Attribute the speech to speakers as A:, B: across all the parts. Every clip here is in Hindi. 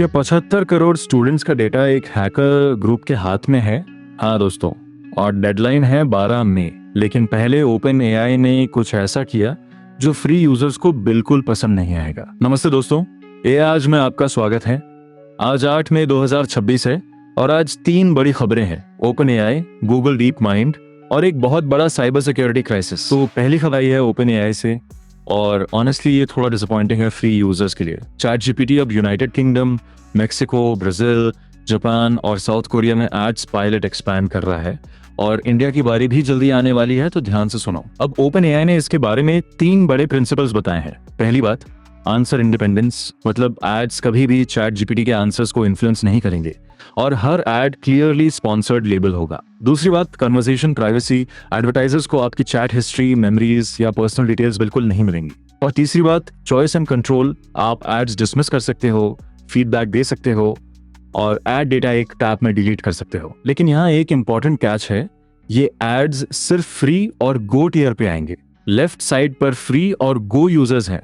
A: क्या 75 करोड़ स्टूडेंट्स का डेटा एक हैकर ग्रुप के हाथ में है? हाँ दोस्तों, और डेडलाइन है 12 मई। लेकिन पहले ओपन एआई ने कुछ ऐसा किया जो फ्री यूजर्स को बिल्कुल पसंद नहीं आएगा। नमस्ते दोस्तों, ये आज में आपका स्वागत है। आज 8 मई 2026 है और आज 3 बड़ी खबरें हैं: open AI, Google deep mind और एक बहुत बड़ा साइबर सिक्योरिटी क्राइसिस। तो पहली खबर आई है ओपन एआई से, और ऑनेस्टली ये थोड़ा डिसअपॉइंटिंग है फ्री यूजर्स के लिए। चैट जीपीटी अब United kingdom, Mexico, Brazil, Japan और साउथ कोरिया में एड्स पायलट एक्सपैंड कर रहा है और इंडिया की बारी भी जल्दी आने वाली है, तो ध्यान से सुनो। अब ओपन एआई ने इसके बारे में 3 बड़े प्रिंसिपल्स बताए हैं। पहली बात, आंसर इंडिपेंडेंस, मतलब एड्स कभी भी चैट जीपीटी के आंसर्स को इन्फ्लुएंस नहीं करेंगे और हर एड क्लियरली स्पॉन्सर्ड लेबल होगा। दूसरी बात, कन्वर्सेशन प्राइवेसी, एडवर्टाइजर्स को आपकी चैट हिस्ट्री, मेमोरीज या पर्सनल डिटेल्स बिल्कुल नहीं मिलेंगी। और तीसरी बात, चॉइस एंड कंट्रोल, आप एड्स डिसमिस कर सकते हो, फीडबैक दे सकते हो और एड डेटा एक टैब में डिलीट कर सकते हो। लेकिन यहाँ एक इंपॉर्टेंट कैच है, ये एड्स सिर्फ फ्री और गो टियर पे आएंगे। लेफ्ट साइड पर फ्री और गो यूजर्स हैं,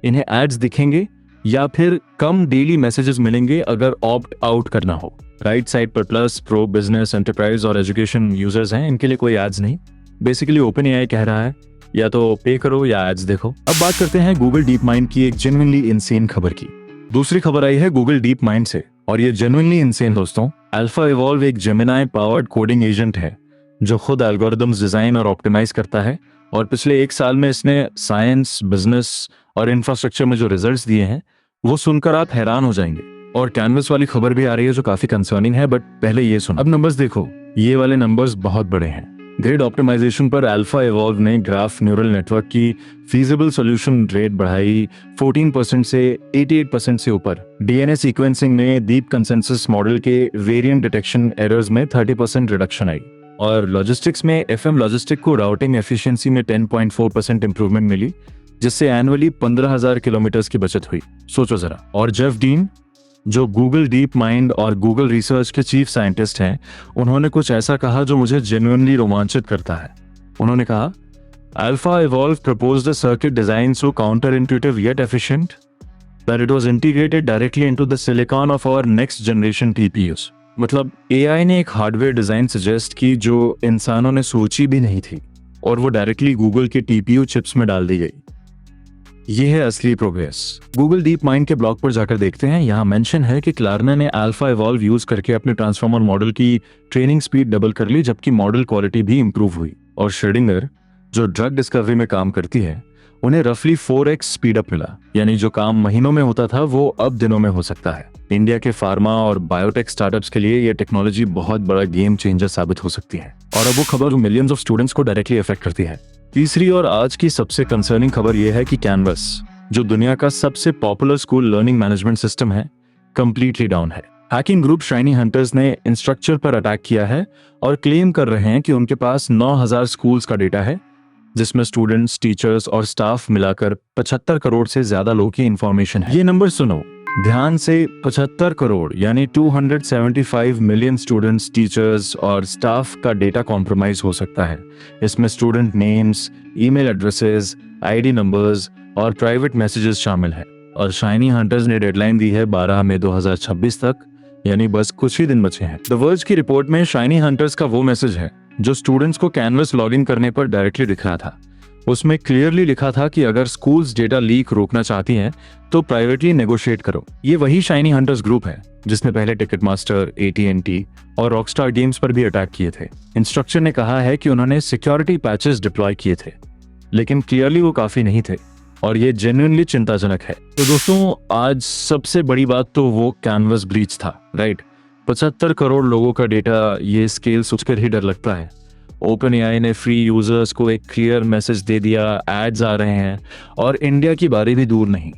A: इन्हें एड्स दिखेंगे या फिर कम डेली मैसेजेस मिलेंगे अगर ऑप्ट आउट करना हो। राइट साइड पर प्लस, प्रो, बिजनेस, एंटरप्राइज और एजुकेशन यूजर्स हैं, इनके लिए कोई एड्स नहीं। बेसिकली ओपन एआई कह रहा है या तो पे करो या एड्स देखो। अब बात करते हैं गूगल डीप माइंड की एक जेन्युइनली इनसेन खबर की। दूसरी खबर आई है गूगल डीप माइंड से और ये जेन्युइनली इनसेन दोस्तों। अल्फा इवॉल्व एक जेमिनाई पावर्ड कोडिंग एजेंट है जो खुद एल्गोरिदम्स डिजाइन और ऑप्टिमाइज करता है, और पिछले 1 साल में इसने साइंस, बिजनेस और इंफ्रास्ट्रक्चर में जो रिजल्ट्स दिए हैं वो सुनकर आप हैरान हो जाएंगे। और कैनवस वाली खबर भी आ रही है जो काफी कंसर्निंग है, बट पहले ये सुनो। अब नंबर्स देखो, ये वाले नंबर्स बहुत बड़े हैं। ग्रिड ऑप्टिमाइजेशन पर अल्फा इवॉल्व ने ग्राफ न्यूरल नेटवर्क की फीजिबल सॉल्यूशन रेट बढ़ाई 14% से 88% से ऊपर। डीएनए सीक्वेंसिंग में डीप कंसेंसस मॉडल के वेरिएंट डिटेक्शन एरर्स में 30% रिडक्शन आई, और लॉजिस्टिक्स में एफएम लॉजिस्टिक को राउटिंग एफिशिएंसी में 10.4% इंप्रूवमेंट मिली, जिससे एनुअली 15,000 किलोमीटर्स की बचत हुई। सोचो जरा। और जेफ डीन, जो गूगल डीप माइंड और गूगल रिसर्च के चीफ साइंटिस्ट हैं, उन्होंने कुछ ऐसा कहा जो मुझे जेन्युइनली रोमांचित करता है। उन्होंने कहा, alpha evolve proposed a circuit design so counter intuitive yet efficient that it was integrated directly into the silicon of our next generation TPUs. मतलब एआई ने एक हार्डवेयर डिजाइन सजेस्ट की जो इंसानों ने सोची भी नहीं थी, और वो डायरेक्टली गूगल के टीपीयू चिप्स में डाल दी गई। ये है असली प्रोग्रेस। गूगल डीप माइंड के ब्लॉग पर जाकर देखते हैं। यहाँ मेंशन है कि क्लार्ना ने अल्फा इवॉल्व यूज करके अपने ट्रांसफॉर्मर मॉडल की ट्रेनिंग स्पीड डबल कर ली, जबकि मॉडल क्वालिटी भी इंप्रूव हुई। और श्रेडिंगर, जो ड्रग डिस्कवरी में काम करती है, उन्हें रफली 4x स्पीड अप मिला, यानी जो काम महीनों में होता था वो अब दिनों में हो सकता है। इंडिया के फार्मा और बायोटेक स्टार्टअप्स के लिए ये टेक्नोलॉजी बहुत बड़ा गेम चेंजर साबित हो सकती है। और अब वो खबर जो मिलियंस ऑफ स्टूडेंट्स को डायरेक्टली अफेक्ट करती है। तीसरी और आज की सबसे कंसर्निंग खबर यह है कि कैनवस, जो दुनिया का सबसे popular school learning management system है, कंप्लीटली डाउन है। हैकिंग ग्रुप शाइनी हंटर्स ने इंस्ट्रक्चर पर अटैक किया है और क्लेम कर रहे हैं कि उनके पास 9,000 स्कूल्स का डेटा है, जिसमें स्टूडेंट्स, टीचर्स और स्टाफ मिलाकर 75 करोड़ से ज्यादा लोगों की इंफॉर्मेशन है। ये नंबर सुनो ध्यान से, 75 करोड़ यानी 275 मिलियन स्टूडेंट्स, टीचर्स और स्टाफ का डेटा कॉम्प्रोमाइज हो सकता है। इसमें student names, email addresses, ID numbers और प्राइवेट मैसेजेस शामिल हैं। और शाइनी हंटर्स ने डेडलाइन दी है 12 मई 2026 तक, यानी बस कुछ ही दिन बचे हैं। द वर्ज की रिपोर्ट में शाइनी हंटर्स का वो मैसेज है जो स्टूडेंट्स को कैनवस लॉगिन करने पर डायरेक्टली दिख रहा था। उसमें क्लियरली लिखा था कि अगर स्कूल्स डेटा लीक रोकना चाहती हैं तो प्राइवेटली नेगोशिएट करो। ये वही शाइनी हंटर्स ग्रुप है जिसने पहले टिकटमास्टर, AT&T और रॉकस्टार गेम्स पर भी अटैक किए थे। इंस्ट्रक्टर ने कहा है कि उन्होंने सिक्योरिटी पैचेस डिप्लॉय किए थे, लेकिन क्लियरली वो काफी नहीं थे और ये जेन्युइनली चिंताजनक है। तो दोस्तों, आज सबसे बड़ी बात तो वो कैनवस ब्रीच था, राइट। 75 करोड़ लोगों का डेटा, ये स्केल सोचकर ही डर लगता है। ओपन एआई ने फ्री यूजर्स को एक क्लियर मैसेज दे दिया, एड्स आ रहे हैं और इंडिया की बारी भी दूर नहीं।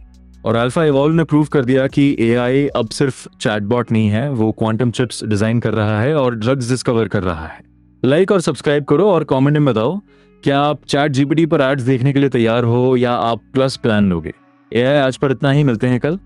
A: और अल्फा इवॉल्व ने प्रूव कर दिया कि एआई अब सिर्फ चैटबॉट नहीं है, वो क्वांटम चिप्स डिजाइन कर रहा है और ड्रग्स डिस्कवर कर रहा है। लाइक और सब्सक्राइब करो और कमेंट में बताओ, क्या आप चैट जीपीटी पर एड्स देखने के लिए तैयार हो या आप प्लस प्लान लोगे। एआई आज पर इतना ही, मिलते हैं कल।